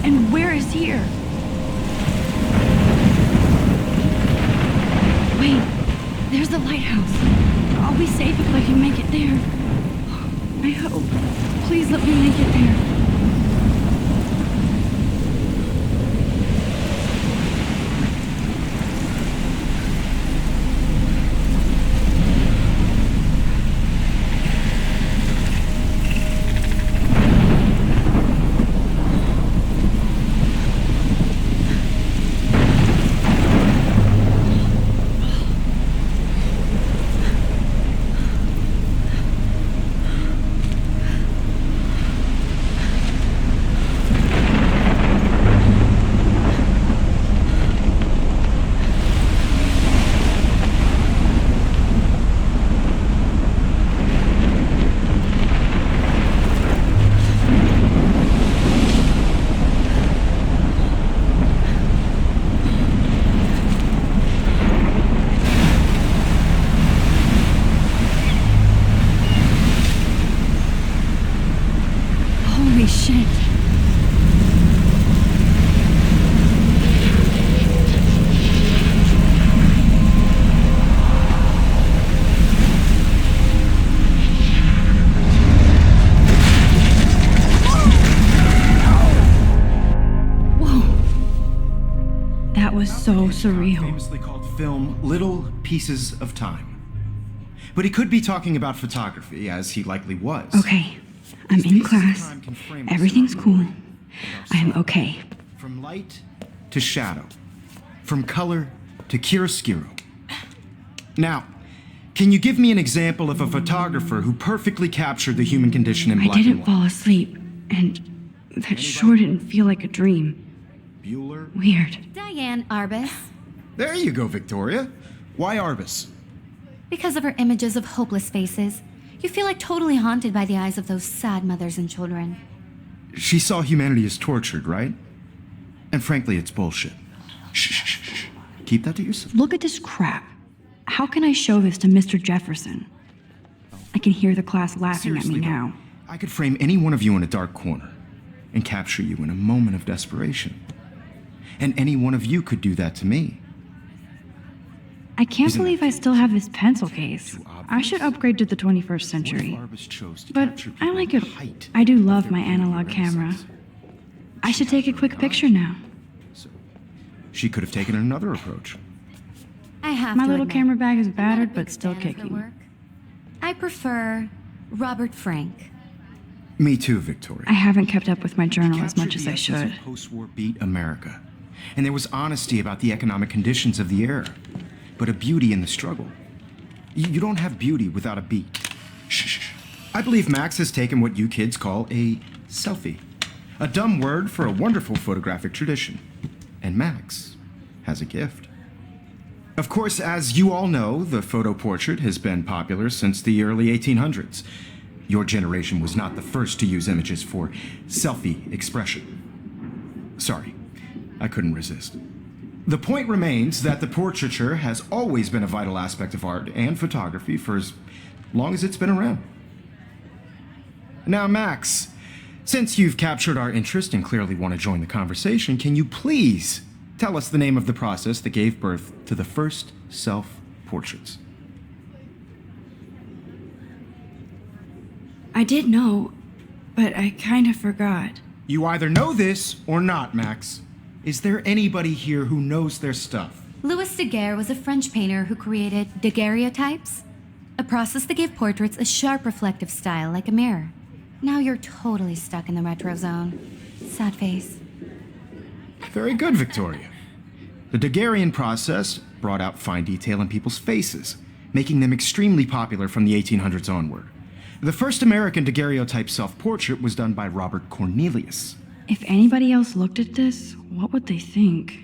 And where is here? Wait, there's the lighthouse. I'll be safe if I can make it there. I hope. Please let me make it there. Holy shit. Whoa. That was so surreal. Famously called film Little Pieces of Time. But he could be talking about photography, as he likely was. Okay, I'm in class. Everything's cool. I'm okay. From light to shadow. From color to chiaroscuro. Now, can you give me an example of a photographer who perfectly captured the human condition in I black and didn't white? fall asleep, and that sure didn't feel like a dream. Bueller? Weird. Diane Arbus. There you go, Victoria. Why Arbus? Because of her images of hopeless faces, you feel like totally haunted by the eyes of those sad mothers and children. She saw humanity as tortured, right? And frankly, it's bullshit. Shh, shh, shh, shh. Keep that to yourself. Look at this crap. How can I show this to Mr. Jefferson? I can hear the class laughing at me Seriously, now. though, I could frame any one of you in a dark corner and capture you in a moment of desperation. And any one of you could do that to me. I can't Isn't believe that I still have this pencil case. too obvious? I should upgrade to the 21st What century. if Arbus chose to But capture I people like at it. the height I do of love their my analog creative camera. renaissance? I should take a quick picture now. So, she could have taken another approach. I have My to little admit, camera bag is I'm not a battered big but still fan of her kicking. work. I prefer Robert Frank. Me too, Victoria. I haven't kept up with my journal as Captured much as the I essence of should. Post-war beat America. And there was honesty about the economic conditions of the era, but a beauty in the struggle. You don't have beauty without a beat. Shh, shh, shh. I believe Max has taken what you kids call a selfie. A dumb word for a wonderful photographic tradition. And Max has a gift. Of course, as you all know, the photo portrait has been popular since the early 1800s. Your generation was not the first to use images for selfie expression. Sorry, I couldn't resist. The point remains that the portraiture has always been a vital aspect of art and photography for as long as it's been around. Now, Max, since you've captured our interest and clearly want to join the conversation, can you please tell us the name of the process that gave birth to the first self-portraits? I did know, but I kind of forgot. You either know this or not, Max. Is there anybody here who knows their stuff? Louis Daguerre was a French painter who created daguerreotypes, a process that gave portraits a sharp reflective style like a mirror. Now you're totally stuck in the retro zone. Sad face. Very good, Victoria. The Daguerrean process brought out fine detail in people's faces, making them extremely popular from the 1800s onward. The first American daguerreotype self-portrait was done by Robert Cornelius. If anybody else looked at this, what would they think?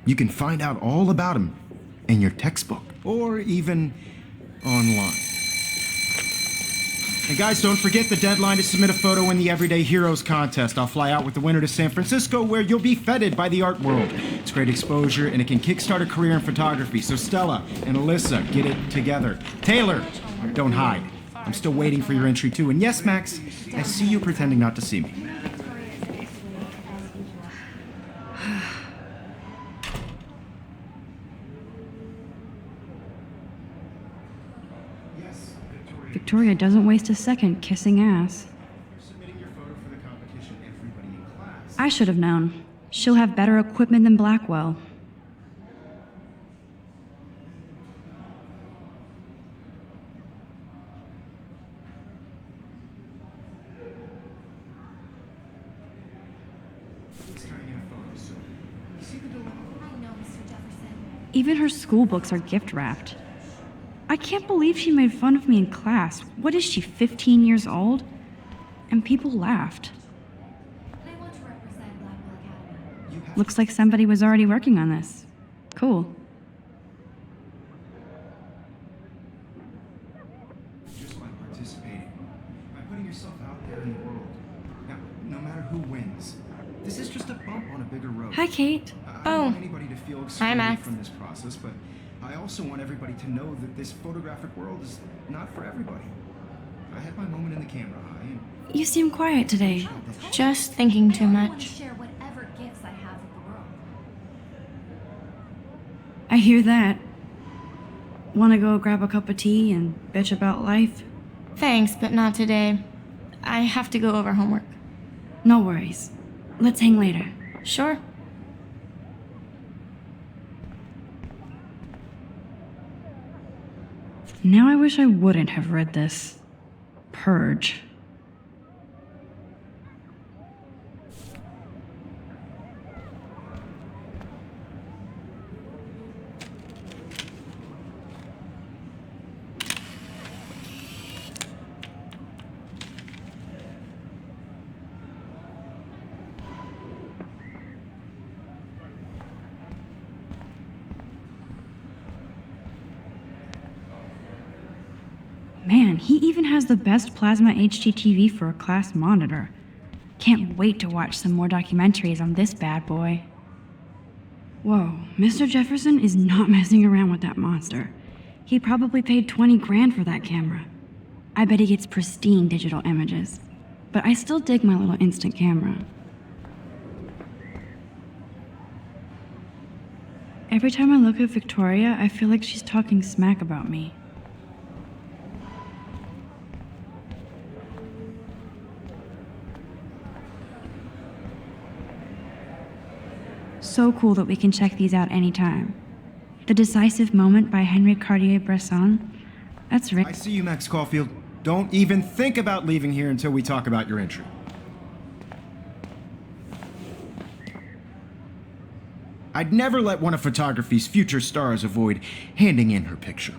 You can find out all about him in your textbook or even online. And guys, don't forget the deadline to submit a photo in the Everyday Heroes contest. I'll fly out with the winner to San Francisco, where you'll be feted by the art world. It's great exposure, and it can kickstart a career in photography. So Stella and Alyssa, get it together. Taylor, don't hide. I'm still waiting for your entry too. And yes, Max, I see you pretending not to see me. Victoria doesn't waste a second kissing ass. Submitting your photo for the competition, everybody in class. I should have known. She'll have better equipment than Blackwell. Let's try and get a photo soon. You see the dilemma? I know, Mr. Jefferson. Even her school books are gift wrapped. I can't believe she made fun of me in class. What is she, 15 years old? And people laughed. I want to represent Blackwell Academy. Looks like somebody was already working on this. Cool. Just by participating, by putting yourself out there in the world. Now, no matter who wins, this is just a bump on a bigger road. Hi, Kate. I don't want anybody to feel excluded Max. from this process, but I also want everybody to know that this photographic world is not for everybody. I had my moment in the camera eye, and You seem quiet today. Just thinking too I want to much. share whatever gifts I have with the world. I hear that. Want to go grab a cup of tea and bitch about life? Thanks, but not today. I have to go over homework. No worries. Let's hang later. Sure. Now I wish I wouldn't have read this. Purge. Man, he even has the best plasma HDTV for a class monitor. Can't wait to watch some more documentaries on this bad boy. Whoa, Mr. Jefferson is not messing around with that monster. He probably paid 20 grand for that camera. I bet he gets pristine digital images. But I still dig my little instant camera. Every time I look at Victoria, I feel like she's talking smack about me. So cool that we can check these out anytime. The Decisive Moment by Henry Cartier-Bresson. That's I right. see you, Max Caulfield. Don't even think about leaving here until we talk about your entry. I'd never let one of photography's future stars avoid handing in her picture.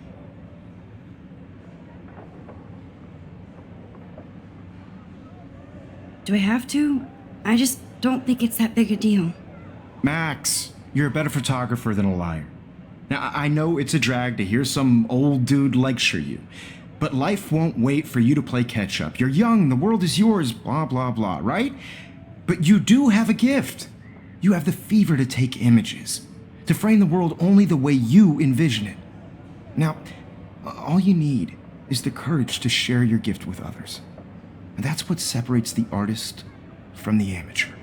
Do I have to? I just don't think it's that big a deal. Max, you're a better photographer than a liar. Now, I know it's a drag to hear some old dude lecture you, but life won't wait for you to play catch up. You're young, the world is yours, blah, blah, blah, right? But you do have a gift. You have the fever to take images, to frame the world only the way you envision it. Now, all you need is the courage to share your gift with others. And that's what separates the artist from the amateur.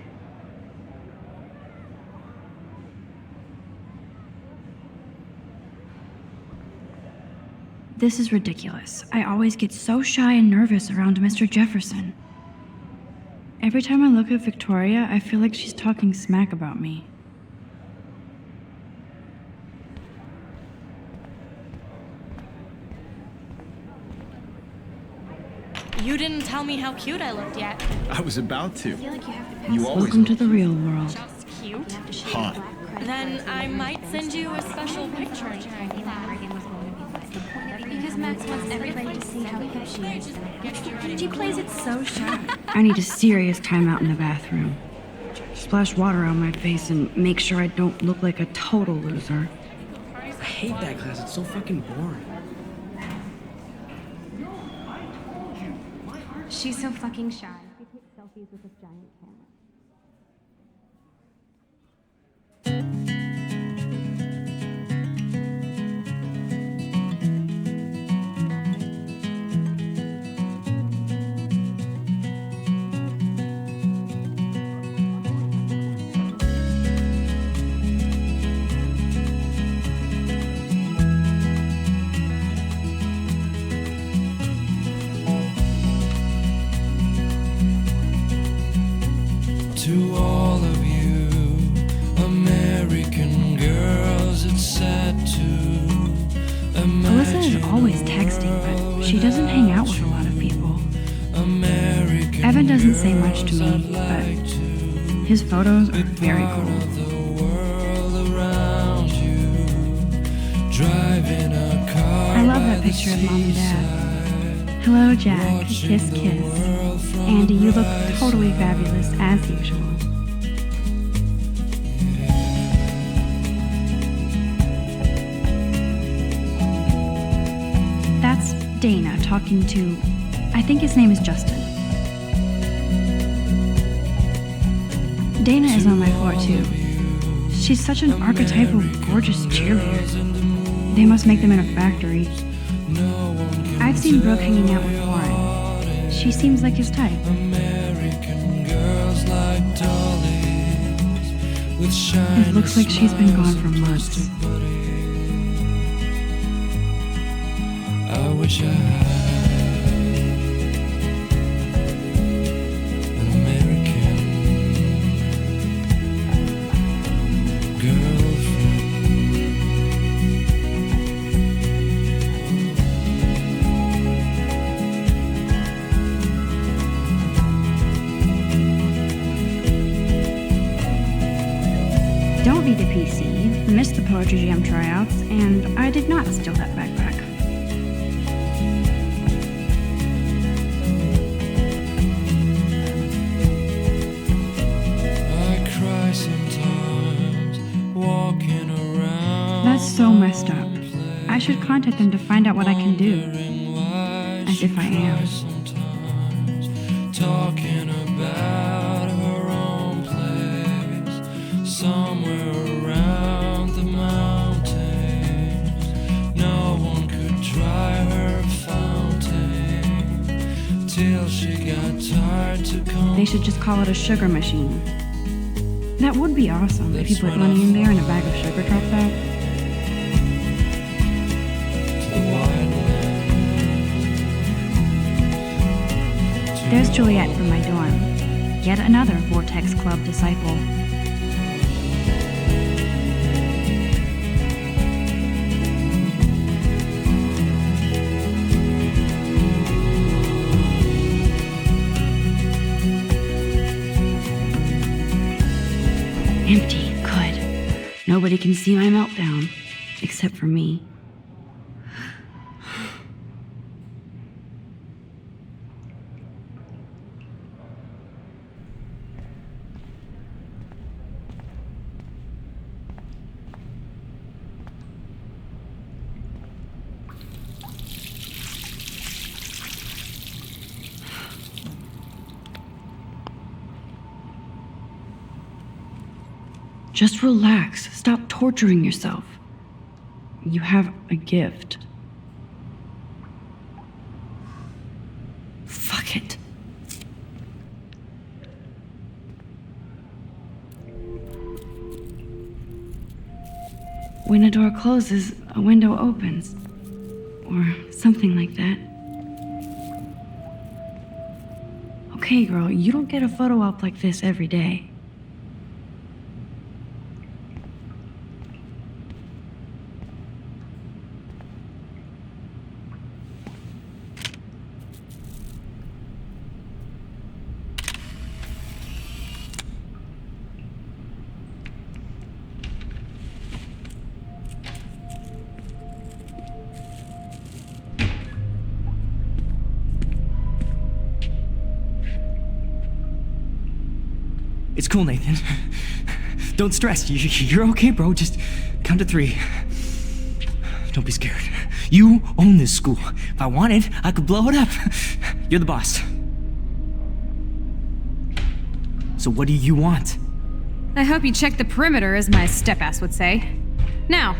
This is ridiculous. I always get so shy and nervous around Mr. Jefferson. Every time I look at Victoria, I feel like she's talking smack about me. You didn't tell me how cute I looked yet. I was about to. I feel like you have to pass You always Welcome to the real world. Just cute. hot. Then I might send you a special picture. Because Max wants everybody to see how hip she is. She plays it so sharp. I need a serious timeout in the bathroom. splash water on my face and make sure I don't look like a total loser. I hate that class. It's so fucking boring. She's so fucking shy. She takes selfies with a giant camera. To all of you American girls, it's sad to Alyssa is imagine always texting, but she doesn't hang out with a lot of people. American Evan doesn't say much to me, girls but like to his photos are very part cool. of the world around you, driving a car I love by that the picture of Mom and Dad. seaside, Hello, Jack. watching Kiss, the kiss. world from Andy, you look my totally side. fabulous, as usual. That's Dana talking to, I think his name is Justin. Dana is on my floor too. She's such an archetypal, gorgeous cheerleader. They must make them in a factory. I've seen Brooke hanging out with Warren. She seems like his type. American girls like dollies with shiny It looks like she's been gone for months. I wish I had an American girlfriend. Don't be the PC, missed the Poetry Jam tryouts, and I did not steal that backpack. I cry sometimes walking around. That's so messed up. I should contact them to find out what I can do. As if I am. Sometimes talking about her own place somewhere around the mountains. No one could dry her fountain till she got tired to come. They should just call it a sugar machine. That would be awesome if you put money in there and a bag of sugar drops out. to the wildlands. There's Juliet from my dorm. Yet another Vortex Club disciple. Empty. Good. Nobody can see my meltdown. Except for me. Just relax. Stop torturing yourself. You have a gift. Fuck it. When a door closes, a window opens. Or something like that. Okay, girl, you don't get a photo op like this every day. It's cool, Nathan. Don't stress. You're okay, bro. Just count to 3. Don't be scared. You own this school. If I wanted, I could blow it up. You're the boss. So what do you want? I hope you checked the perimeter, as my step-ass would say. Now,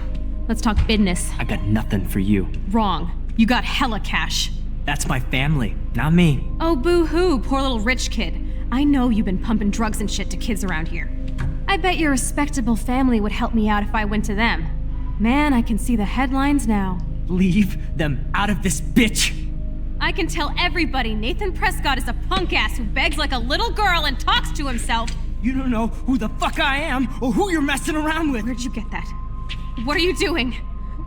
let's talk business. I got nothing for you. Wrong. You got hella cash. That's my family, not me. Oh, boo-hoo, poor little rich kid. I know you've been pumping drugs and shit to kids around here. I bet your respectable family would help me out if I went to them. Man, I can see the headlines now. Leave them out of this bitch! I can tell everybody Nathan Prescott is a punk ass who begs like a little girl and talks to himself. You don't know who the fuck I am or who you're messing around with. Where'd you get that? What are you doing?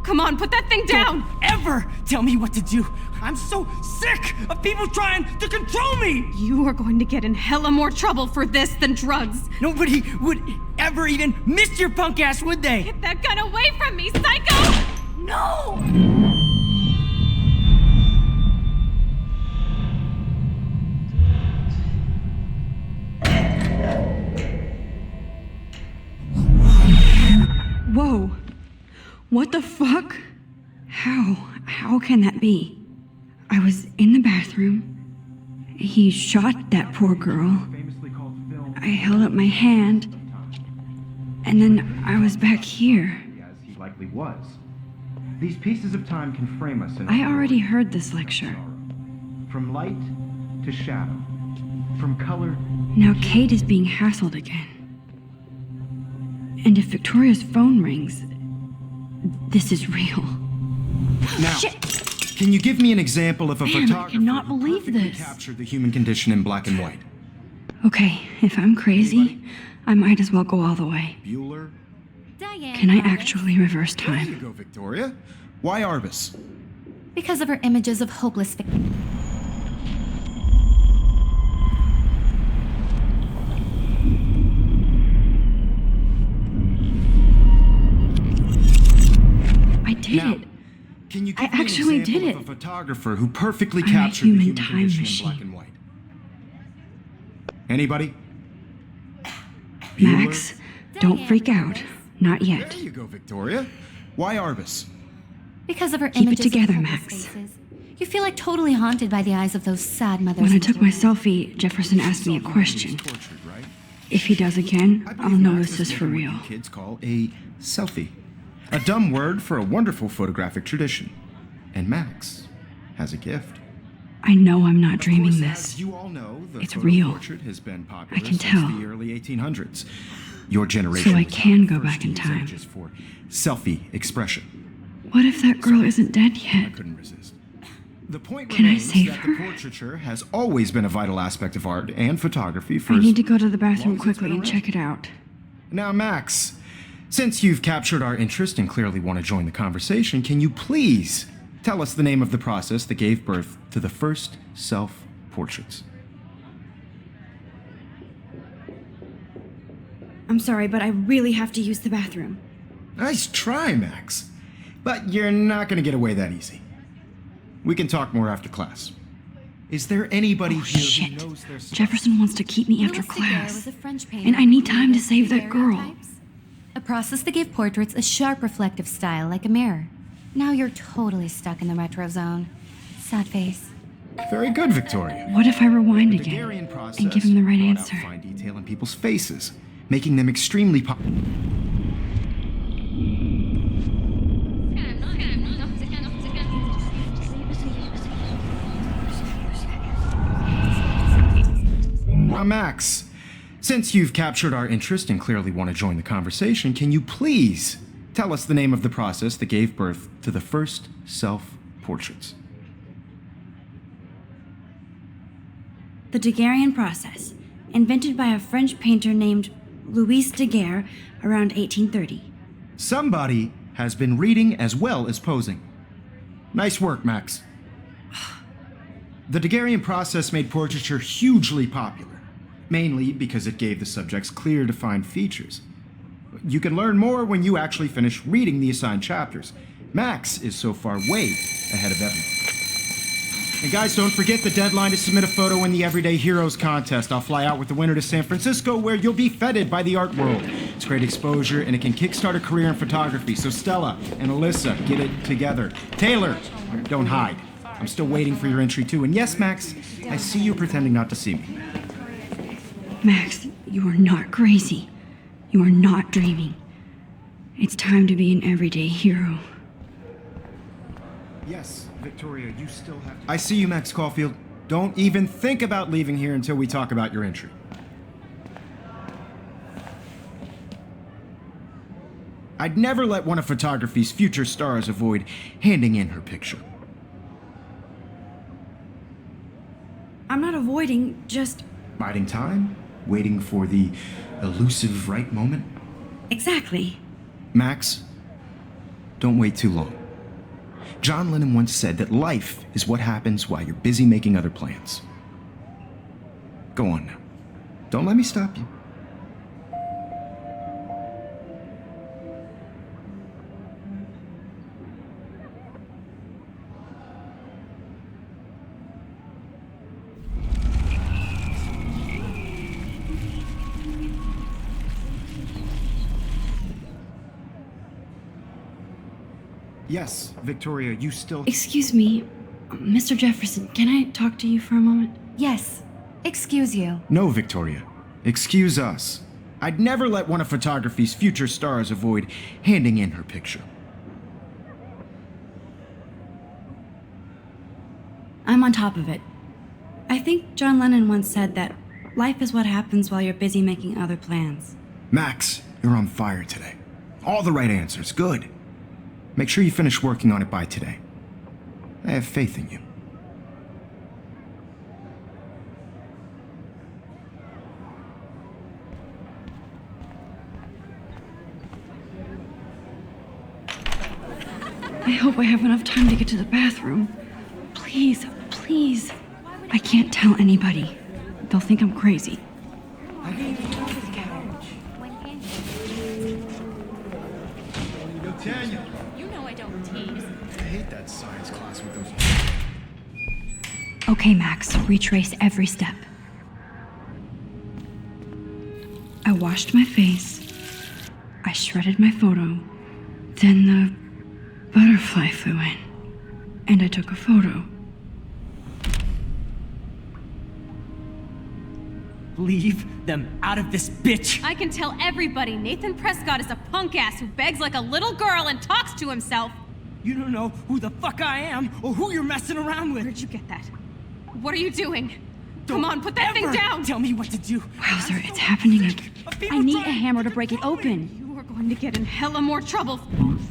Come on, put that thing down! Don't ever tell me what to do. I'm so sick of people trying to control me. You are going to get in hella more trouble for this than drugs. Nobody would ever even miss your punk ass, would they? Get that gun away from me, psycho! No! Whoa. What the fuck? How can that be? I was in the bathroom. He shot that poor girl. I held up my hand. And then I was back here. As he likely was. These pieces of time can frame us in I already heard this lecture. From light to shadow. From color. Now Kate is being hassled again. And if Victoria's phone rings, this is real. Now, can you give me an example of a Man, I photographer cannot who believe perfectly this. captured the human condition in black and white? Okay, if I'm crazy, I might as well go all the way. Bueller? Diane. Can I Arbus. actually reverse There you time? go, Victoria. Why Arbus? Because of her images of hopeless. I did Now, it. can you I give me actually an example did of it. a photographer who perfectly I'm a captured the human human time condition machine. in black and white? Anybody? Max, don't Diane freak out. Arbus. Not There yet. you go, Victoria. Why Arbus? Because of her Keep it images together, of hopeless Max. faces. You feel like totally haunted by the eyes of those sad mothers. When I and took my children. selfie, Jefferson asked me a question. Tortured, right? If he does again, I I'll believe know Max this is for making real. what you kids call a selfie. A dumb word for a wonderful photographic tradition. And Max has a gift. I know I'm not Of dreaming course, this. As you all know, the It's photo real. portrait has been popular I can since tell. the early 1800s. Your generation So I was can the go first back to in use time. images for selfie expression. What if that girl isn't dead I yet? couldn't resist. The point Can I remains save that her? the portraiture has always been a vital aspect of art and photography for I as need to go to the bathroom long as it's quickly been and around. check it out. Now, Max, since you've captured our interest and clearly want to join the conversation, can you please tell us the name of the process that gave birth to the first self-portraits? I'm sorry, but I really have to use the bathroom. Nice try, Max. But you're not going to get away that easy. We can talk more after class. Is there anybody Oh, here shit. who knows their stuff? Jefferson wants to keep me after Louis Daguerre was class. a French painter And I need who time to created save that girl. daguerreotypes, a process that gave portraits a sharp reflective style like a mirror. Now you're totally stuck in the retro zone. Sad face. Very good, Victoria. What if I rewind The again Daguerrean process and give him the right brought out answer? fine detail in people's faces, making them extremely Now, Max, since you've captured our interest and clearly want to join the conversation, can you please tell us the name of the process that gave birth to the first self-portraits? The Daguerrean process, invented by a French painter named Louis Daguerre around 1830. Somebody has been reading as well as posing. Nice work, Max. The Daguerrean process made portraiture hugely popular, mainly because it gave the subjects clear, defined features. You can learn more when you actually finish reading the assigned chapters. Max is so far way ahead of everyone. And guys, don't forget the deadline to submit a photo in the Everyday Heroes contest. I'll fly out with the winner to San Francisco, where you'll be feted by the art world. It's great exposure, and it can kickstart a career in photography. So Stella and Alyssa, get it together. Taylor, don't hide. I'm still waiting for your entry too. And yes, Max, I see you pretending not to see me. Max, you are not crazy. You are not dreaming. It's time to be an everyday hero. Yes, Victoria, you still have to... I see you, Max Caulfield. Don't even think about leaving here until we talk about your entry. I'd never let one of photography's future stars avoid handing in her picture. I'm not avoiding, just... Biding time? Waiting for the elusive right moment? Exactly. Max, don't wait too long. John Lennon once said that life is what happens while you're busy making other plans. Go on now. Don't let me stop you. Yes, Victoria, you still... Excuse me, Mr. Jefferson, can I talk to you for a moment? Yes. Excuse you. No, Victoria. Excuse us. I'd never let one of photography's future stars avoid handing in her picture. I'm on top of it. I think John Lennon once said that life is what happens while you're busy making other plans. Max, you're on fire today. All the right answers. Good. Make sure you finish working on it by today. I have faith in you. I hope I have enough time to get to the bathroom. Please, please. I can't tell anybody. They'll think I'm crazy. Daniel. You know I don't tease. I hate that science class with those... Okay, Max, retrace every step. I washed my face. I shredded my photo. Then the butterfly flew in. And I took a photo. Leave them out of this bitch! I can tell everybody Nathan Prescott is a punk ass who begs like a little girl and talks to himself. You don't know who the fuck I am or who you're messing around with. Where'd you get that? What are you doing? Don't Come on, put that thing ever down! Tell me what to do. Wowzer, it's happening again. I need a hammer to break it control me. open. You are going to get in hella more trouble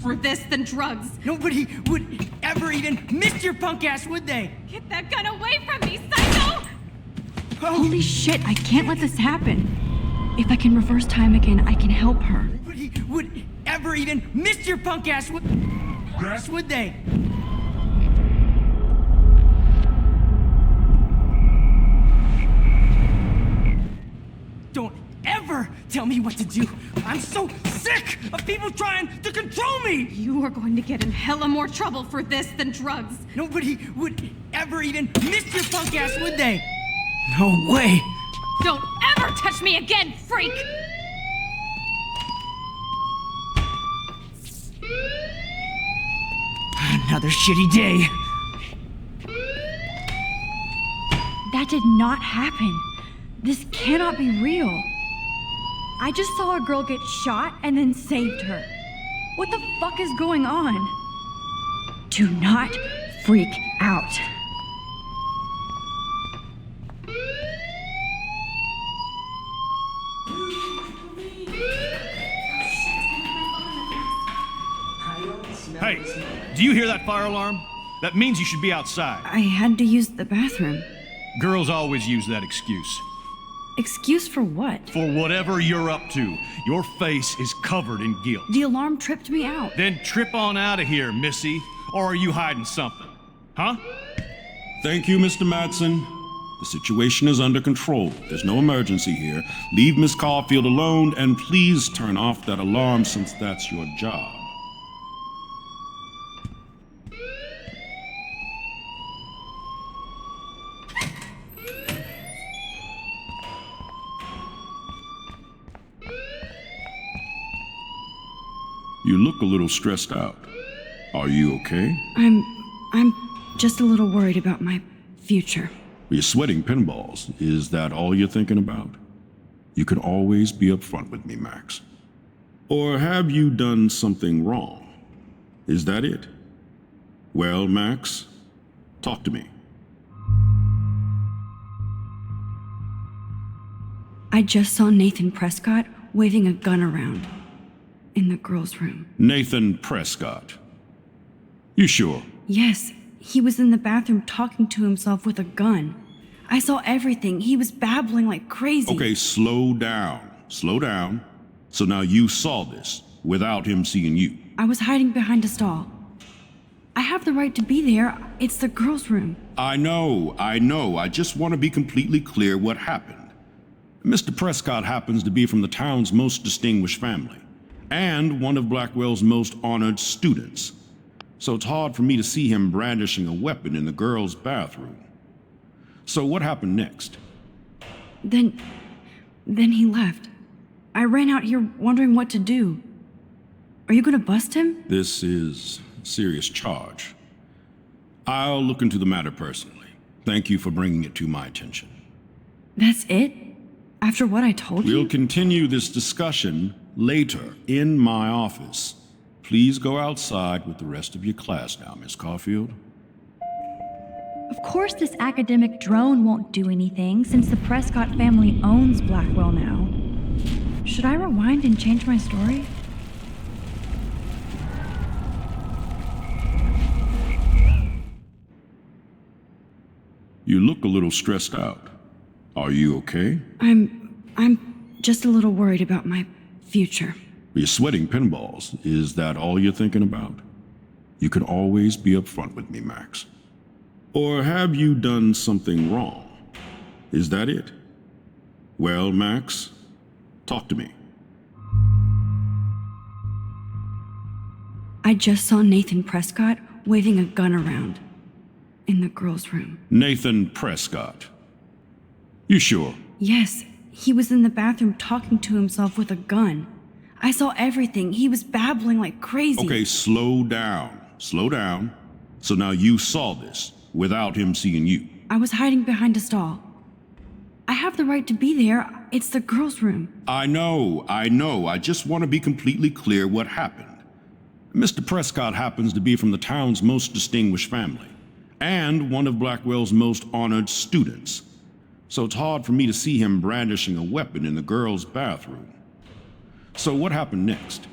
for this than drugs. Nobody would ever even miss your punk ass, would they? Get that gun away from me, psycho! Holy shit, I can't let this happen. If I can reverse time again, I can help her. Nobody would ever even miss your punk ass, would they? Don't ever tell me what to do. I'm so sick of people trying to control me. You are going to get in hella more trouble for this than drugs. Nobody would ever even miss your punk ass, would they? No way. Don't ever touch me again, freak! Another shitty day. That did not happen. This cannot be real. I just saw a girl get shot and then saved her. What the fuck is going on? Do not freak out. Hey, do you hear that fire alarm? That means you should be outside. I had to use the bathroom. Girls always use that excuse. Excuse for what? For whatever you're up to, your face is covered in guilt. The alarm tripped me out. Then trip on out of here, Missy. Or are you hiding something? Huh? Thank you, Mr. Madsen. The situation is under control. There's no emergency here. Leave Miss Caulfield alone, and please turn off that alarm since that's your job. You look a little stressed out. Are you okay? I'm just a little worried about my future. You're sweating pinballs. Is that all you're thinking about? You can always be upfront with me, Max. Or have you done something wrong? Is that it? Well, Max, talk to me. I just saw Nathan Prescott waving a gun around in the girls' room. Nathan Prescott. You sure? Yes, he was in the bathroom talking to himself with a gun. I saw everything. He was babbling like crazy. Okay, slow down. Slow down. So now you saw this without him seeing you. I was hiding behind a stall. I have the right to be there. It's the girls' room. I know. I just want to be completely clear what happened. Mr. Prescott happens to be from the town's most distinguished family, and one of Blackwell's most honored students. So it's hard for me to see him brandishing a weapon in the girls' bathroom. So what happened next? Then he left. I ran out here wondering what to do. Are you gonna bust him? This is a serious charge. I'll look into the matter personally. Thank you for bringing it to my attention. That's it? After what I told you? We'll continue this discussion later in my office. Please go outside with the rest of your class now, Miss Caulfield. Of course this academic drone won't do anything since the Prescott family owns Blackwell now. Should I rewind and change my story? You look a little stressed out. Are you okay? I'm just a little worried about my future. You're sweating pinballs. Is that all you're thinking about? You can always be upfront with me, Max. Or have you done something wrong? Is that it? Well, Max, talk to me. I just saw Nathan Prescott waving a gun around in the girls' room. Nathan Prescott. You sure? Yes, he was in the bathroom talking to himself with a gun. I saw everything. He was babbling like crazy. Okay, slow down. Slow down. So now you saw this without him seeing you. I was hiding behind a stall. I have the right to be there. It's the girls' room. I know. I just want to be completely clear what happened. Mr. Prescott happens to be from the town's most distinguished family, and one of Blackwell's most honored students. So it's hard for me to see him brandishing a weapon in the girls' bathroom. So what happened next?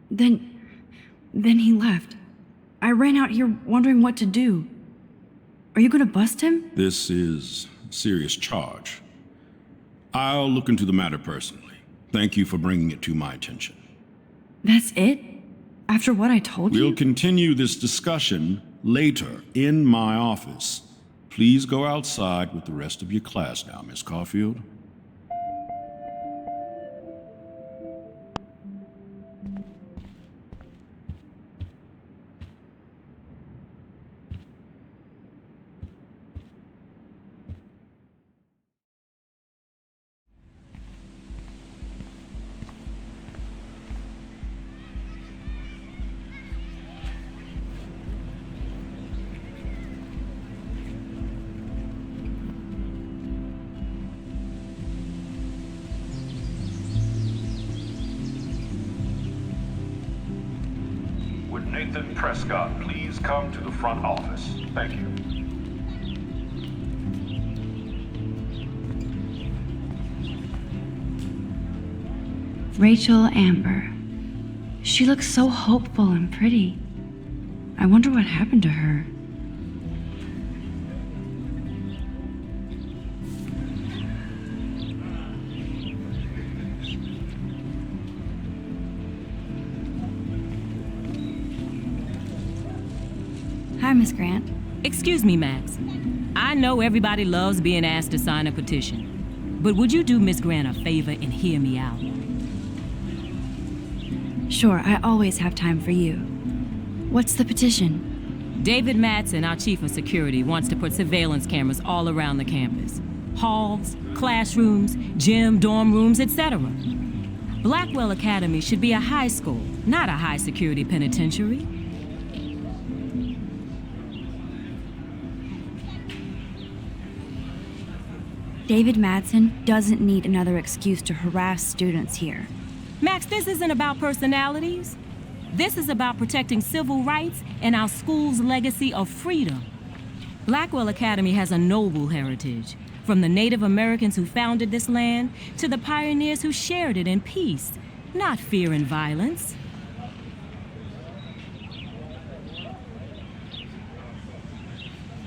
Then he left. I ran out here wondering what to do. Are you gonna bust him? This is a serious charge. I'll look into the matter personally. Thank you for bringing it to my attention. That's it? After what I told you? We'll continue this discussion later in my office. Please go outside with the rest of your class now, Miss Caulfield. Would Nathan Prescott please come to the front office? Thank you. Rachel Amber. She looks so hopeful and pretty. I wonder what happened to her. Hi, Miss Grant. Excuse me, Max. I know everybody loves being asked to sign a petition, but would you do Miss Grant a favor and hear me out? Sure, I always have time for you. What's the petition? David Madsen, our chief of security, wants to put surveillance cameras all around the campus. Halls, classrooms, gym, dorm rooms, etc. Blackwell Academy should be a high school, not a high-security penitentiary. David Madsen doesn't need another excuse to harass students here. Max, this isn't about personalities. This is about protecting civil rights and our school's legacy of freedom. Blackwell Academy has a noble heritage, from the Native Americans who founded this land to the pioneers who shared it in peace, not fear and violence.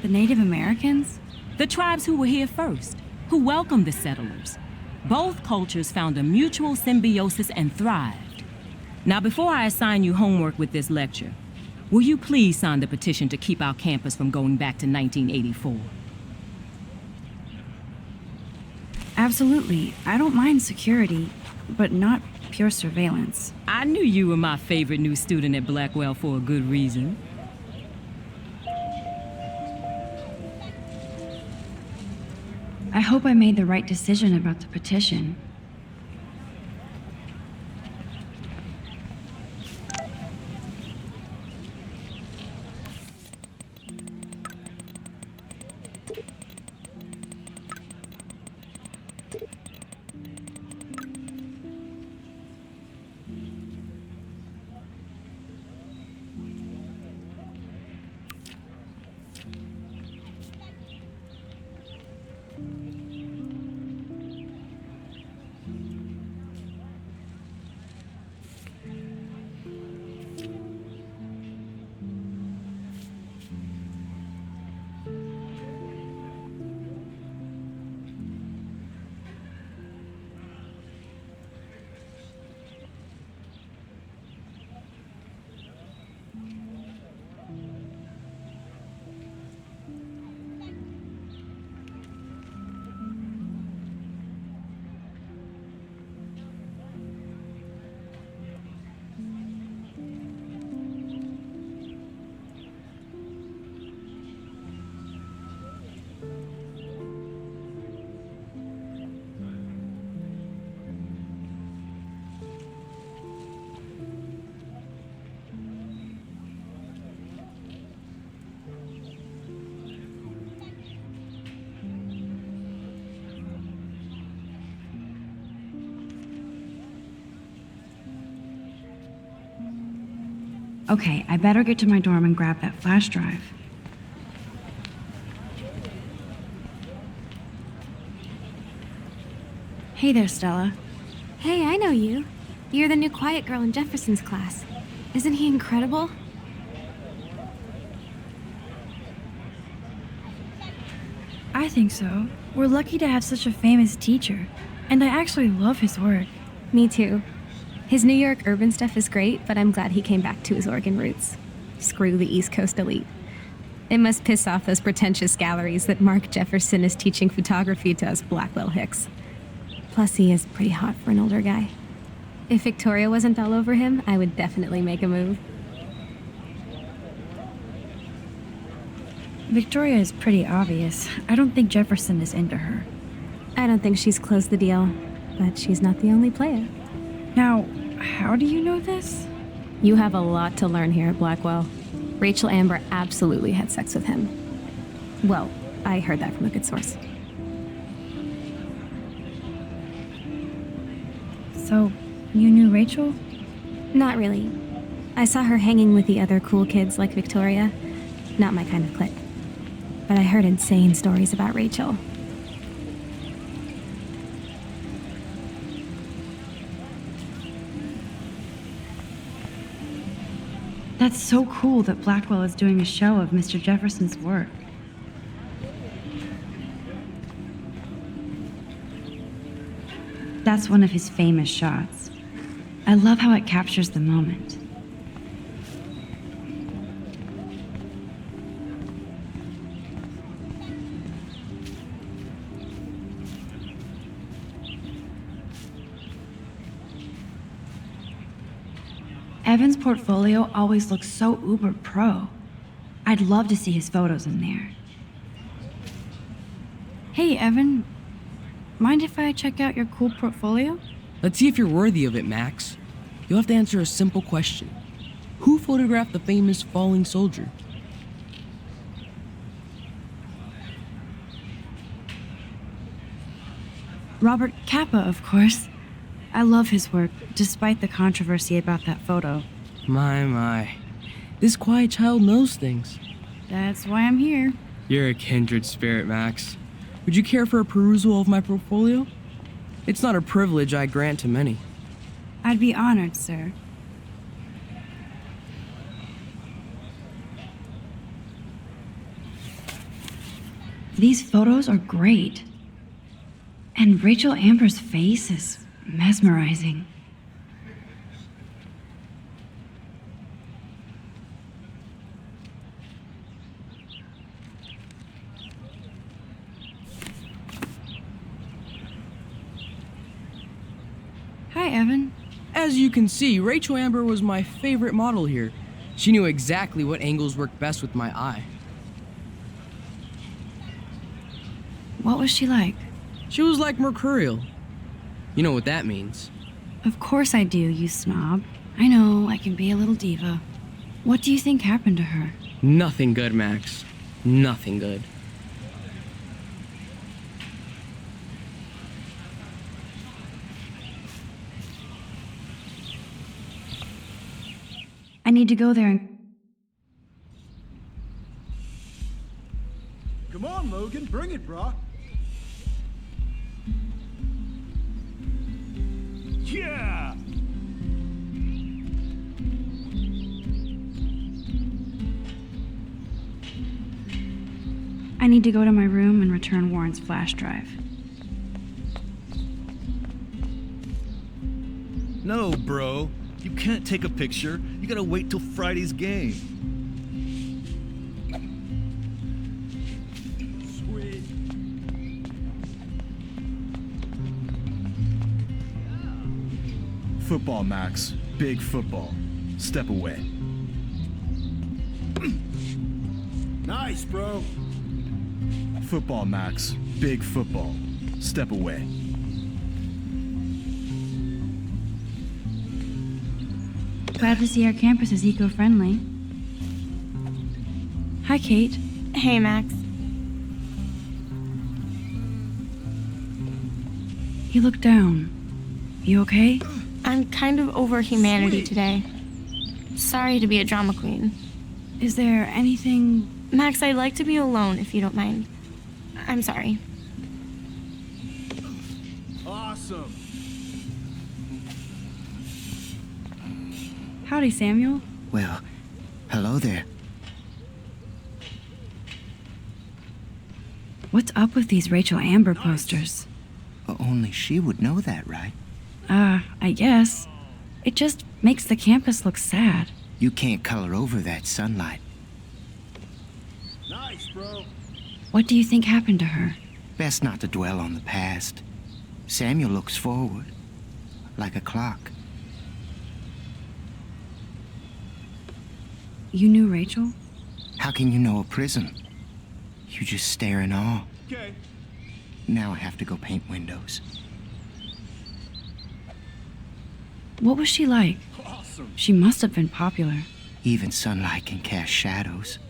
The Native Americans? The tribes who were here first, who welcomed the settlers. Both cultures found a mutual symbiosis and thrived. Now, before I assign you homework with this lecture, will you please sign the petition to keep our campus from going back to 1984? Absolutely. I don't mind security, but not pure surveillance. I knew you were my favorite new student at Blackwell for a good reason. I hope I made the right decision about the petition. Okay, I better get to my dorm and grab that flash drive. Hey there, Stella. Hey, I know you. You're the new quiet girl in Jefferson's class. Isn't he incredible? I think so. We're lucky to have such a famous teacher, and I actually love his work. Me too. His New York urban stuff is great, but I'm glad he came back to his Oregon roots. Screw the East Coast elite. It must piss off those pretentious galleries that Mark Jefferson is teaching photography to us Blackwell hicks. Plus, he is pretty hot for an older guy. If Victoria wasn't all over him, I would definitely make a move. Victoria is pretty obvious. I don't think Jefferson is into her. I don't think she's closed the deal, but she's not the only player. Now, how do you know this? You have a lot to learn here at Blackwell. Rachel Amber absolutely had sex with him. Well, I heard that from a good source. So, you knew Rachel? Not really. I saw her hanging with the other cool kids like Victoria. Not my kind of clique. But I heard insane stories about Rachel. That's so cool that Blackwell is doing a show of Mr. Jefferson's work. That's one of his famous shots. I love how it captures the moment. Evan's portfolio always looks so uber pro. I'd love to see his photos in there. Hey, Evan. Mind if I check out your cool portfolio? Let's see if you're worthy of it, Max. You'll have to answer a simple question. Who photographed the famous falling soldier? Robert Capa, of course. I love his work, despite the controversy about that photo. My. This quiet child knows things. That's why I'm here. You're a kindred spirit, Max. Would you care for a perusal of my portfolio? It's not a privilege I grant to many. I'd be honored, sir. These photos are great. And Rachel Amber's face is mesmerizing. Hi, Evan. As you can see, Rachel Amber was my favorite model here. She knew exactly what angles worked best with my eye. What was she like? She was like mercurial. You know what that means. Of course I do, you snob. I know, I can be a little diva. What do you think happened to her? Nothing good, Max. Nothing good. I need to go there and... Come on, Logan, bring it, brah. Yeah! I need to go to my room and return Warren's flash drive. No, bro. You can't take a picture. You gotta wait till Friday's game. Sweet. Football, Max. Big football. Step away. Nice, bro. Football, Max. Big football. Step away. Glad to see our campus is eco-friendly. Hi, Kate. Hey, Max. You look down. You okay? I'm kind of over humanity today. Sorry to be a drama queen. Is there anything... Max, I'd like to be alone if you don't mind. I'm sorry. Awesome. Howdy, Samuel. Well, hello there. What's up with these Rachel Amber posters? Only she would know that, right? I guess. It just makes the campus look sad. You can't color over that sunlight. Nice, bro. What do you think happened to her? Best not to dwell on the past. Samuel looks forward, like a clock. You knew Rachel? How can you know a prism? You just stare in awe. Okay. Now I have to go paint windows. What was she like? Awesome. She must have been popular. Even sunlight can cast shadows.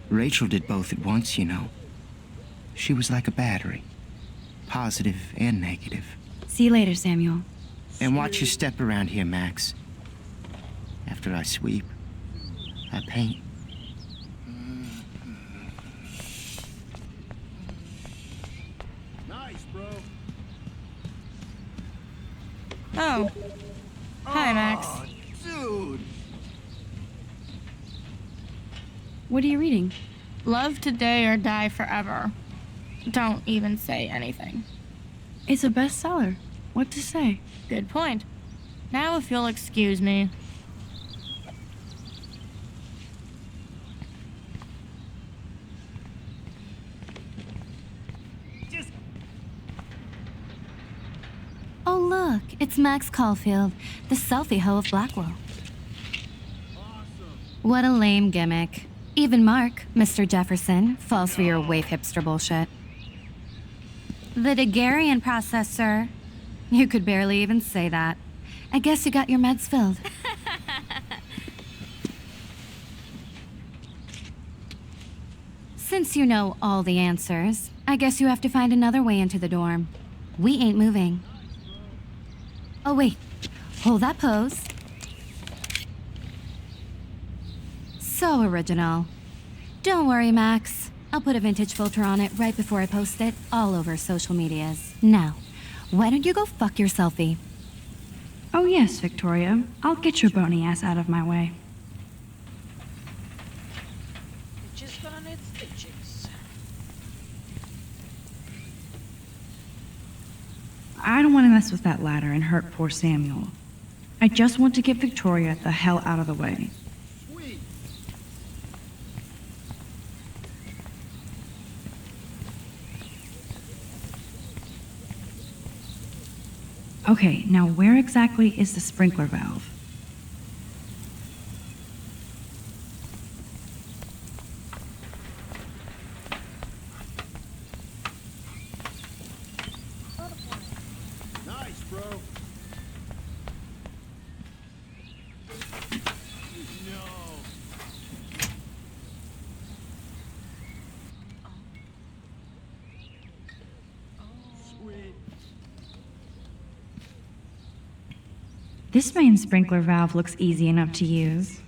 Rachel did both at once, you know. She was like a battery. Positive and negative. See you later, Samuel. And watch your step around here, Max. After I sweep, I paint. Nice, bro. Oh. Hi, Max. Dude. What are you reading? Love today or die forever. Don't even say anything. It's a bestseller. What to say? Good point. Now if you'll excuse me. Oh, look, it's Max Caulfield, the selfie hoe of Blackwell. What a lame gimmick. Even Mark, Mr. Jefferson, falls for your wave hipster bullshit. The Daguerrean process, sir. You could barely even say that. I guess you got your meds filled. Since you know all the answers, I guess you have to find another way into the dorm. We ain't moving. Oh, wait. Hold that pose. So original. Don't worry, Max. I'll put a vintage filter on it right before I post it all over social medias. Now, why don't you go fuck your selfie? Oh yes, Victoria. I'll get your bony ass out of my way. Stitches gonna need stitches. I don't want to mess with that ladder and hurt poor Samuel. I just want to get Victoria the hell out of the way. Okay, now where exactly is the sprinkler valve? Nice, bro. This main sprinkler valve looks easy enough to use.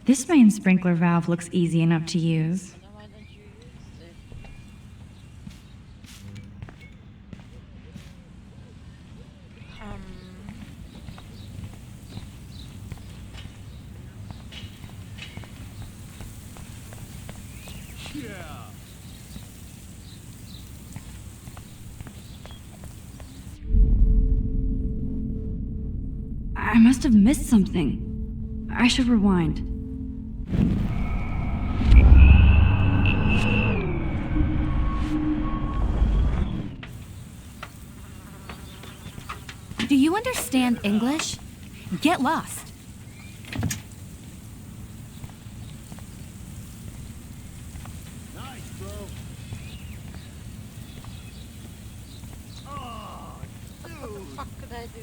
This main sprinkler valve looks easy enough to use. I must have missed something. I should rewind. Do you understand English? Get lost. Nice, bro. Oh, dude. What the fuck could I do?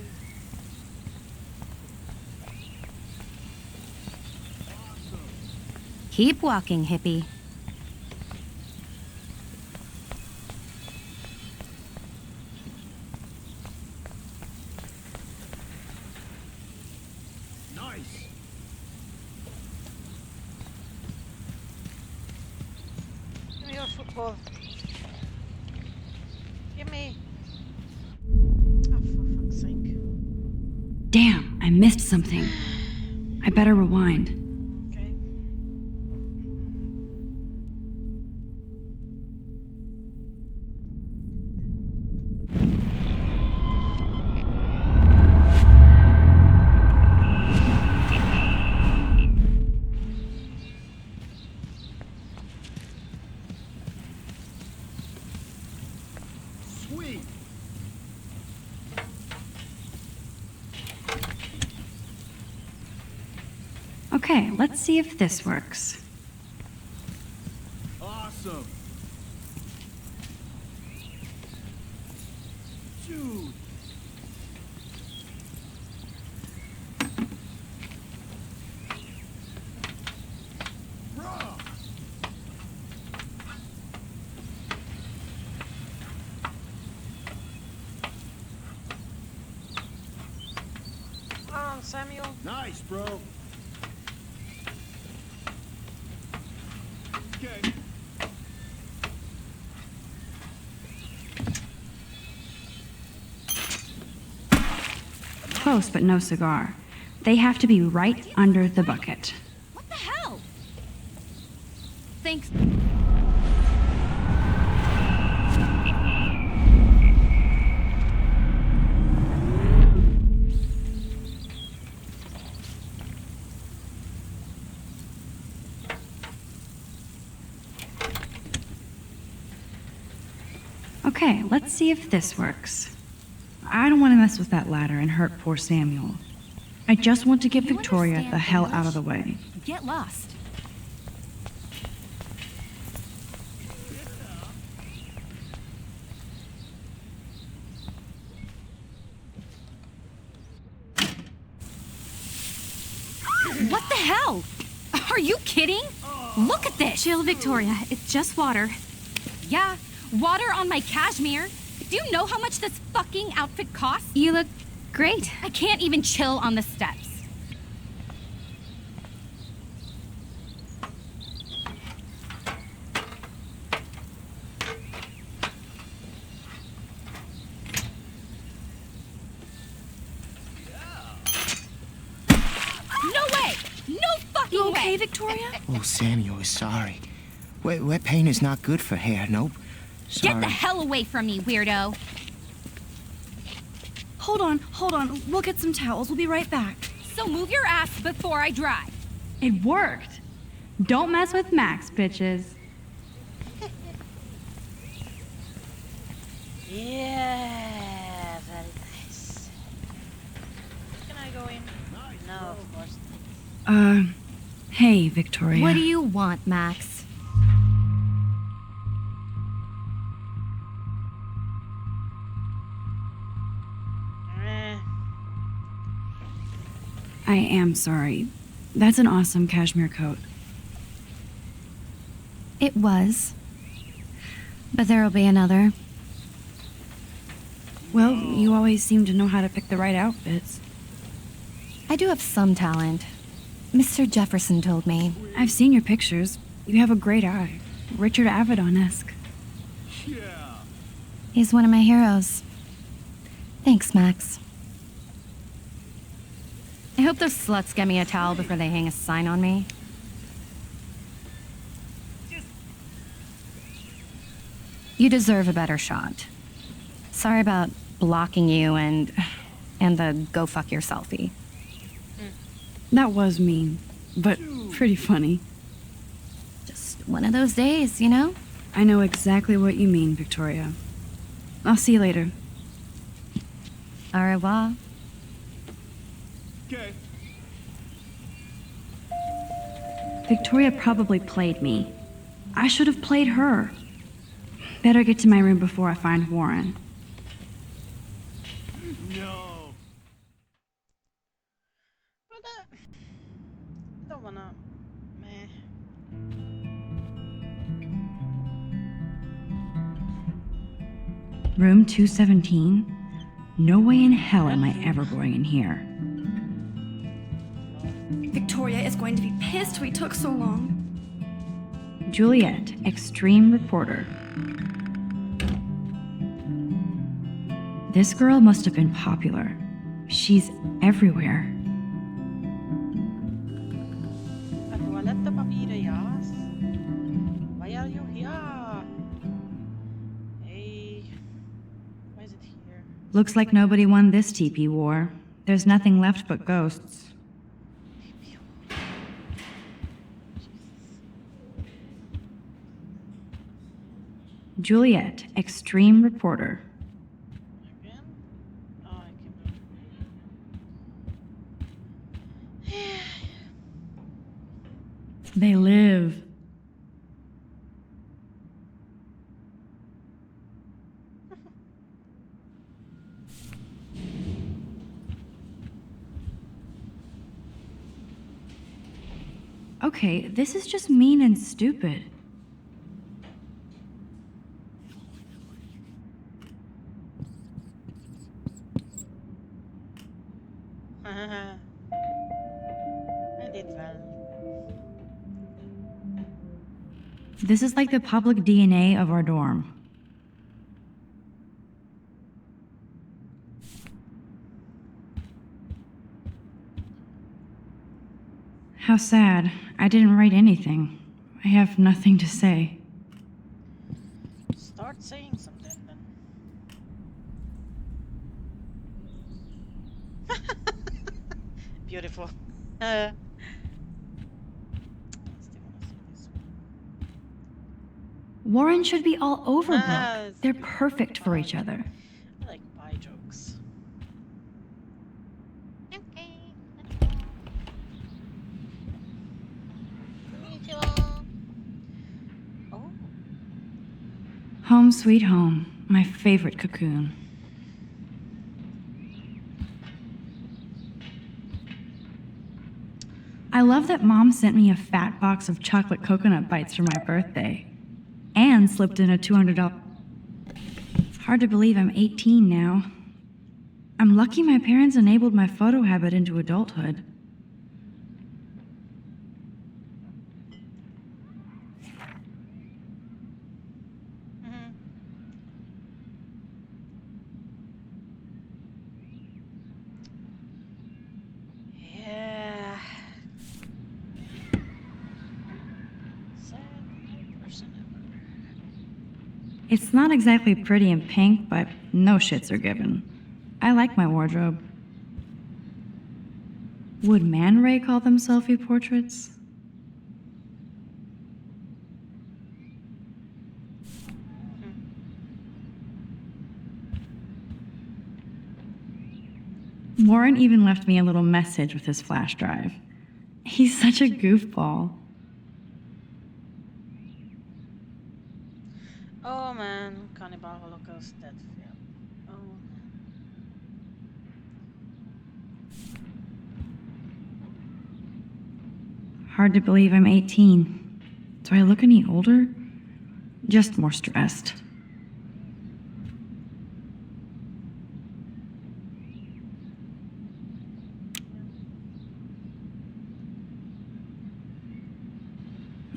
Keep walking, hippie. Nice. Give me your football. Give me. Oh, for fuck's sake. Damn, I missed something. I better rewind. Sweet. Okay, let's see if this works. Awesome. Dude. Bruh. Come on, Samuel. Nice, bro. Okay. Close, but no cigar. They have to be right under the bucket. What the hell? Thanks. Okay, let's see if this works. I don't want to mess with that ladder and hurt poor Samuel. I just want to get Victoria the hell out of the way. Get lost. Are you kidding? Look at this. Chill, Victoria. It's just water. Yeah, water on my cashmere. Do you know how much this fucking outfit costs? You look great. I can't even chill on the steps. No way! No fucking You way! okay, Victoria? Oh, Samuel is sorry. Wet paint is not good for hair, nope. Sorry. Get the hell away from me, weirdo! Hold on. We'll get some towels. We'll be right back. So move your ass before I dry. It worked. Don't mess with Max, bitches. Yeah, very nice. Can I go in? No, of course. Hey, Victoria. What do you want, Max? I am sorry. That's an awesome cashmere coat. It was. But there'll be another. Well, you always seem to know how to pick the right outfits. I do have some talent. Mr. Jefferson told me. I've seen your pictures. You have a great eye. Richard Avedon-esque. He's one of my heroes. Thanks, Max. I hope those sluts get me a towel before they hang a sign on me. You deserve a better shot. Sorry about blocking you and the go fuck your selfie. That was mean, but pretty funny. Just one of those days, you know? I know exactly what you mean, Victoria. I'll see you later. Au revoir. Okay. Victoria probably played me. I should have played her. Better get to my room before I find Warren. No. But I don't wanna. Meh. Room 217? No way in hell am I ever going in here. Victoria is going to be pissed we took so long. Juliet, extreme reporter. This girl must have been popular. She's everywhere. Toalette papier, yes. Why are you here? Hey. Why is it here? Looks like nobody won this TP war. There's nothing left but ghosts. Juliet, extreme reporter. Again? Oh, I can. They live. Okay, this is just mean and stupid. I did well. This is like the public DNA of our dorm. How sad. I didn't write anything. I have nothing to say. Start saying something then. Beautiful. Warren should be all over Ah, Brooke. They're perfect for each other. I like pie jokes. Oh, Home sweet home. My favorite cocoon. I love that Mom sent me a fat box of chocolate coconut bites for my birthday. And slipped in a $200. It's hard to believe I'm 18 now. I'm lucky my parents enabled my photo habit into adulthood. Yeah. Sad person ever. It's not exactly pretty and pink, but no shits are given. I like my wardrobe. Would Man Ray call them selfie portraits? Warren even left me a little message with his flash drive. He's such a goofball. Oh man, Cannibal Holocaust, that film. Oh. Hard to believe I'm 18. Do I look any older? Just more stressed.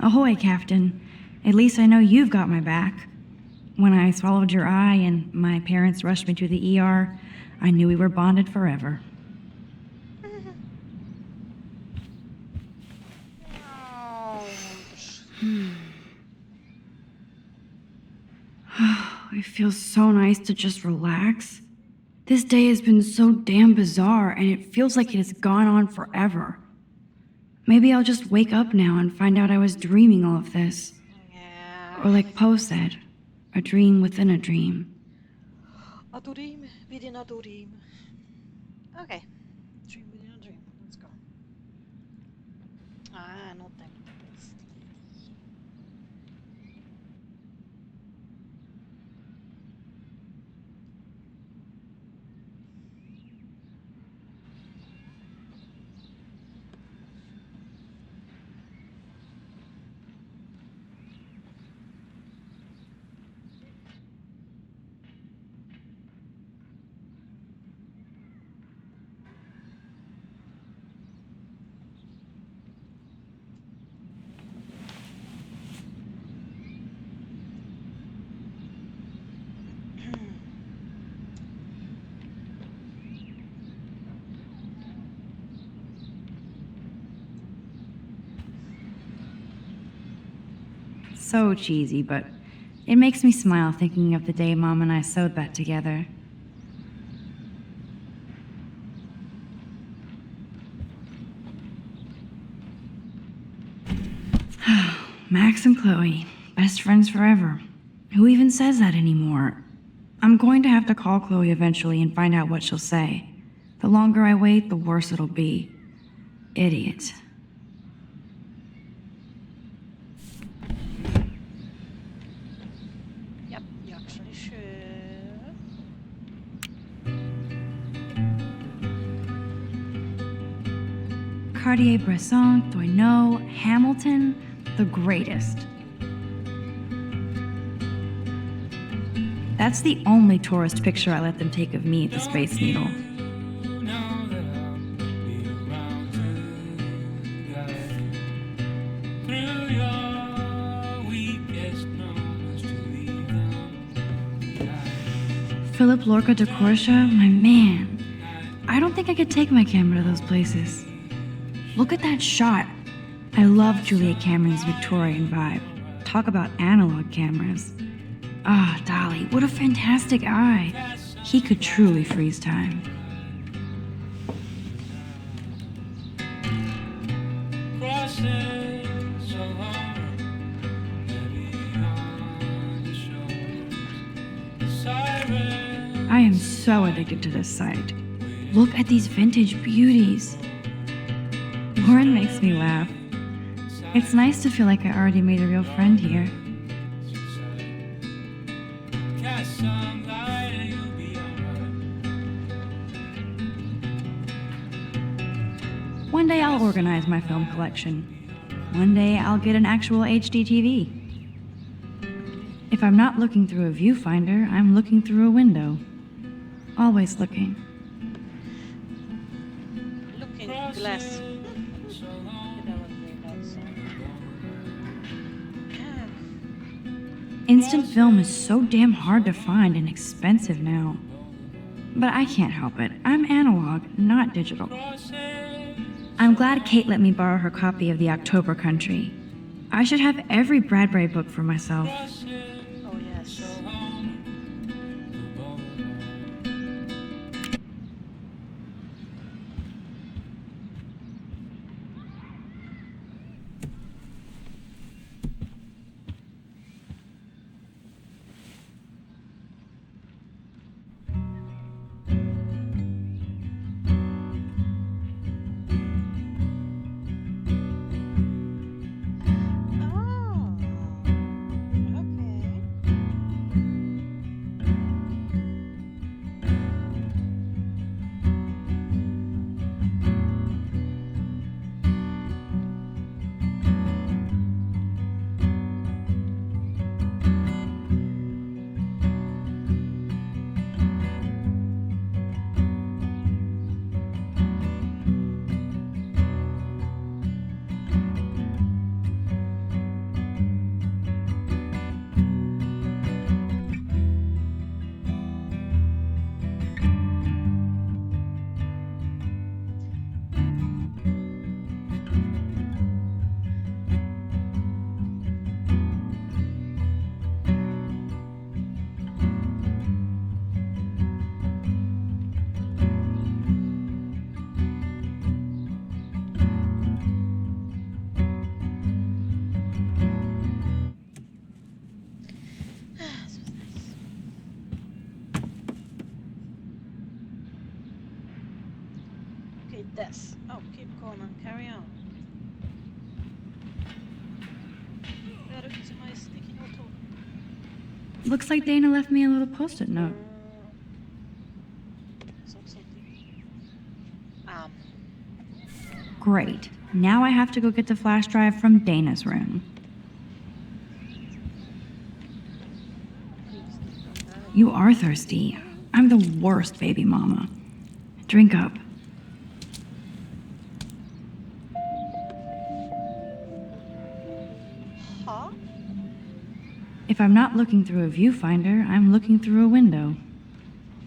Ahoy, Captain. At least I know you've got my back. When I swallowed your eye and my parents rushed me to the ER, I knew we were bonded forever. It feels so nice to just relax. This day has been so damn bizarre, and it feels like it has gone on forever. Maybe I'll just wake up now and find out I was dreaming all of this. Yeah. Or like Poe said, a dream within a dream. A dream within a dream. Okay. Dream within a dream. Let's go. Ah, no time to waste. So cheesy, but it makes me smile thinking of the day Mom and I sewed that together. Max and Chloe, best friends forever. Who even says that anymore? I'm going to have to call Chloe eventually and find out what she'll say. The longer I wait, the worse it'll be. Idiot. Yep, you actually should. Cartier-Bresson, Doisneau, Hamilton, the greatest. That's the only tourist picture I let them take of me at the Space Needle. Philip Lorca de Corsia, my man. I don't think I could take my camera to those places. Look at that shot. I love Julia Cameron's Victorian vibe. Talk about analog cameras. Ah, Dolly, what a fantastic eye. He could truly freeze time. I am so addicted to this site. Look at these vintage beauties. Lauren makes me laugh. It's nice to feel like I already made a real friend here. One One day I'll organize my film collection. One day I'll get an actual HD TV. If I'm not looking through a viewfinder, I'm looking through a window. Always looking. Looking glass. Instant film is so damn hard to find and expensive now. But I can't help it. I'm analog, not digital. I'm glad Kate let me borrow her copy of The October Country. I should have every Bradbury book for myself. Oh yes. Okay, this. Oh, keep calm and carry on. Där ute som är sticky note. Looks like Dana left me a little post-it note. Great. Now I have to go get the flash drive from Dana's room. You are thirsty. I'm the worst baby mama. Drink up. Huh? If I'm not looking through a viewfinder, I'm looking through a window.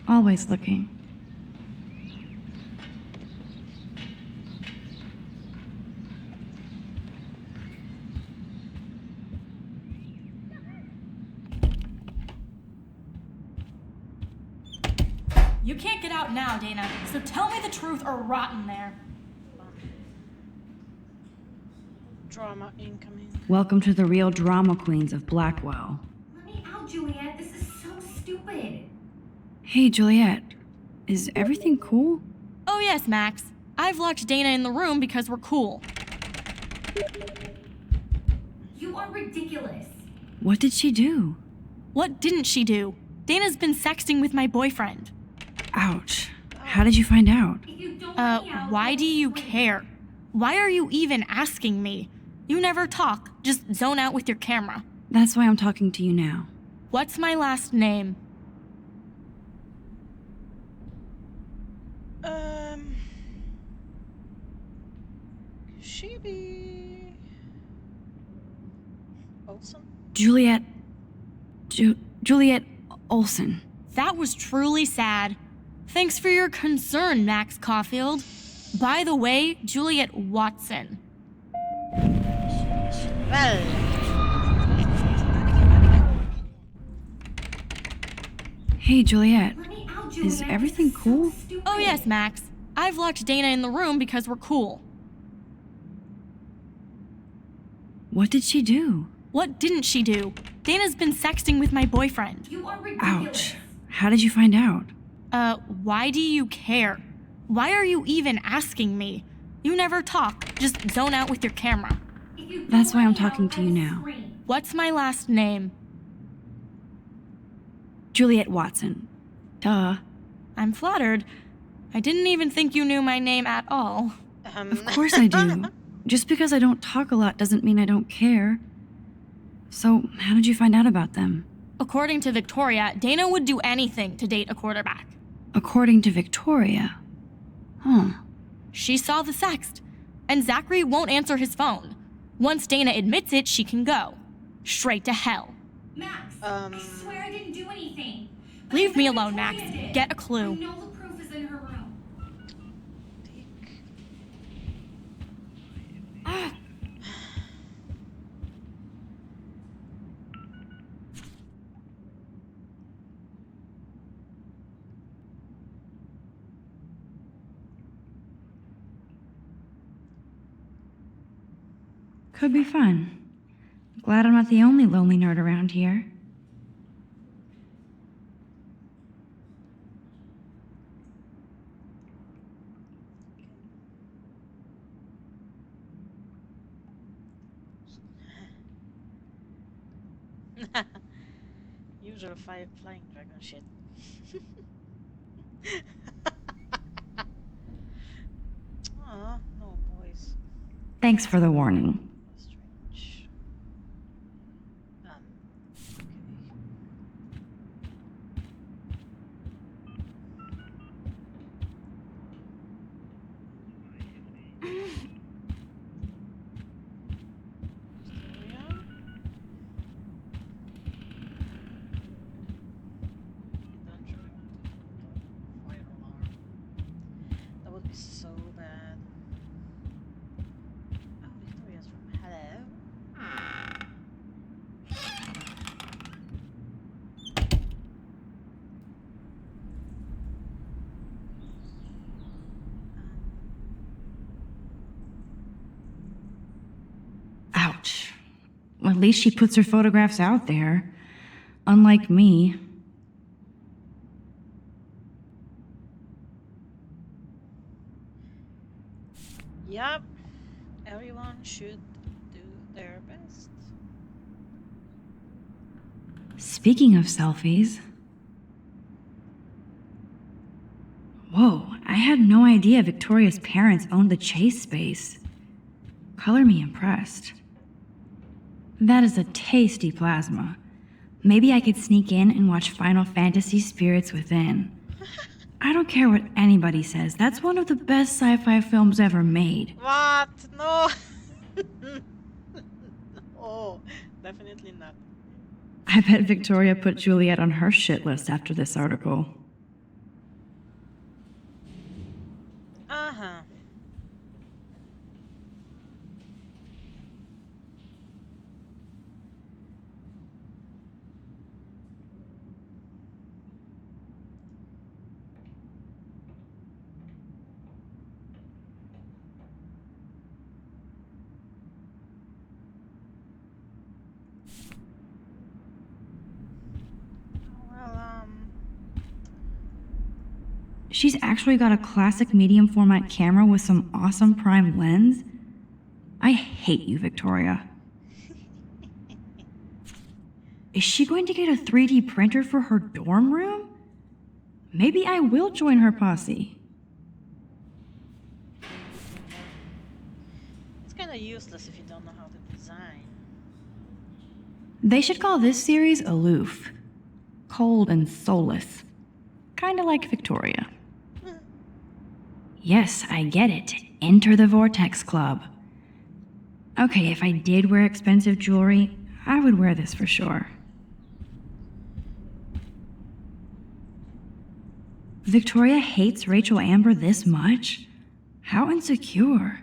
Always looking. You can't get out now, Dana, so tell me the truth or rot in there. Drama incoming. Welcome to the real drama queens of Blackwell. Let me out, Juliet. This is so stupid. Hey, Juliet. Is everything cool? Oh yes, Max. I've locked Dana in the room because we're cool. You are ridiculous. What did she do? What didn't she do? Dana's been sexting with my boyfriend. Ouch. How did you find out? Why do you care? Why are you even asking me? You never talk, just zone out with your camera. That's why I'm talking to you now. What's my last name? She be Olsen? Juliet. Juliet Olsen. That was truly sad. Thanks for your concern, Max Caulfield. By the way, Juliet Watson. Well. Hey, Juliet. Is everything cool? Oh yes, Max. I've locked Dana in the room because we're cool. What did she do? What didn't she do? Dana's been sexting with my boyfriend. You are ridiculous. Ouch. How did you find out? Why do you care? Why are you even asking me? You never talk, just zone out with your camera. That's why I'm talking to you now. What's my last name? Juliet Watson. Duh. I'm flattered. I didn't even think you knew my name at all. Of course I do. Just because I don't talk a lot doesn't mean I don't care. So, how did you find out about them? According to Victoria, Dana would do anything to date a quarterback. According to Victoria. Huh. She saw the sext, and Zachary won't answer his phone. Once Dana admits it, she can go. Straight to hell. Max, I swear I didn't do anything. Leave me alone, Max. Get a clue. I know the proof is in her room. Could be fun. Glad I'm not the only lonely nerd around here. Usual flying dragon shit. Aw, no boys. Thanks for the warning. Strange. That would be so bad. Oh, Victoria's room. Hello. Ouch. Well, at least she puts her photographs out there. Unlike me. Yup. Everyone should do their best. Speaking of selfies. Whoa, I had no idea Victoria's parents owned the Chase space. Color me impressed. That is a tasty plasma. Maybe I could sneak in and watch Final Fantasy Spirits Within. I don't care what anybody says, that's one of the best sci-fi films ever made. What? No. No, definitely not. I bet Victoria put Juliet on her shit list after this article. Uh-huh. She's actually got a classic medium format camera with some awesome prime lens. I hate you, Victoria. Is she going to get a 3D printer for her dorm room? Maybe I will join her posse. It's kind of useless if you don't know how to design. They should call this series Aloof. Cold and soulless. Kinda like Victoria. Yes, I get it. Enter the Vortex Club. Okay, if I did wear expensive jewelry, I would wear this for sure. Victoria hates Rachel Amber this much? How insecure.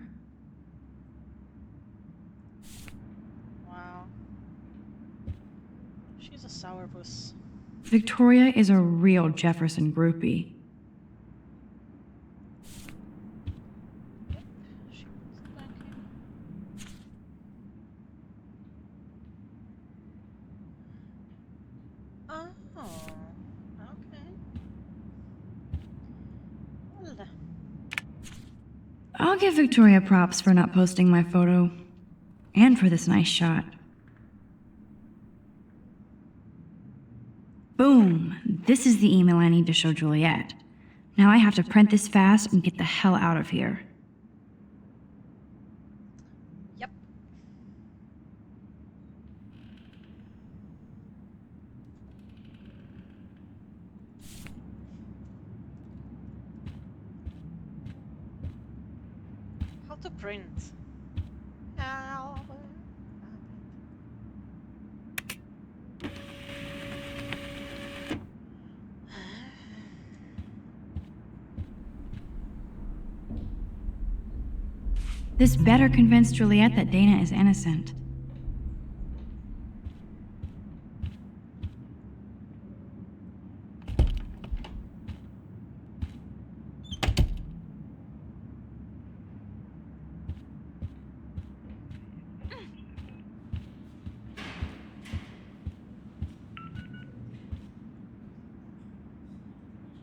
Wow. She's a sourpuss. Victoria is a real Jefferson groupie. I'll give Victoria props for not posting my photo. And for this nice shot. Boom! This is the email I need to show Juliet. Now I have to print this fast and get the hell out of here. Not to print. Albert. This better convince Juliet that Dana is innocent.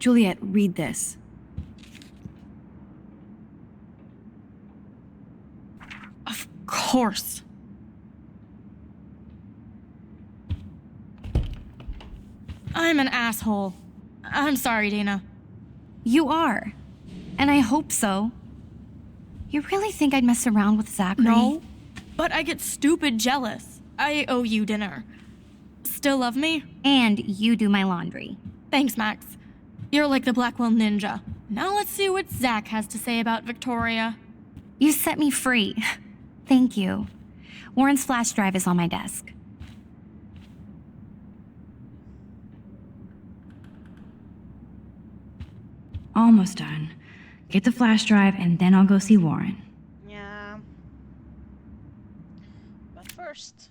Juliet, read this. Of course. I'm an asshole. I'm sorry, Dana. You are. And I hope so. You really think I'd mess around with Zachary? No, but I get stupid jealous. I owe you dinner. Still love me? And you do my laundry. Thanks, Max. You're like the Blackwell Ninja. Now let's see what Zach has to say about Victoria. You set me free. Thank you. Warren's flash drive is on my desk. Almost done. Get the flash drive and then I'll go see Warren. Yeah. But first.